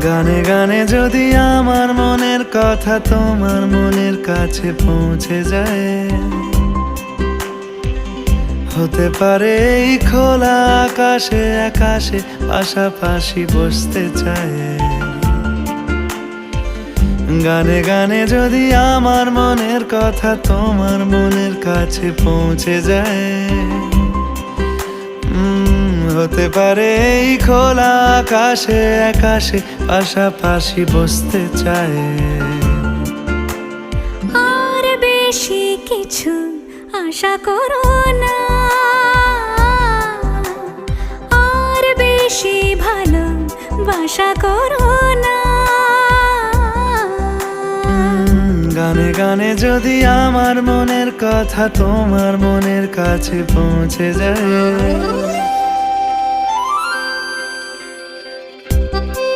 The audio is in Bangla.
গানে গানে যদি আমার মনের কথা তোমার মনের কাছে পৌঁছে যায়, হতে পারে এই খোলা আকাশে আকাশে পাশাপাশি বসতে চায়। গানে গানে যদি আমার মনের কথা তোমার মনের কাছে পৌঁছে যায়, হতে পারে এই খোলা আকাশে আকাশে পাশাপাশি বসতে চায়। আর বেশি কিছু আশা করো না, আর বেশি ভালোবাসা করো না। গানে গানে যদি আমার মনের কথা তোমার মনের কাছে পৌঁছে যায়,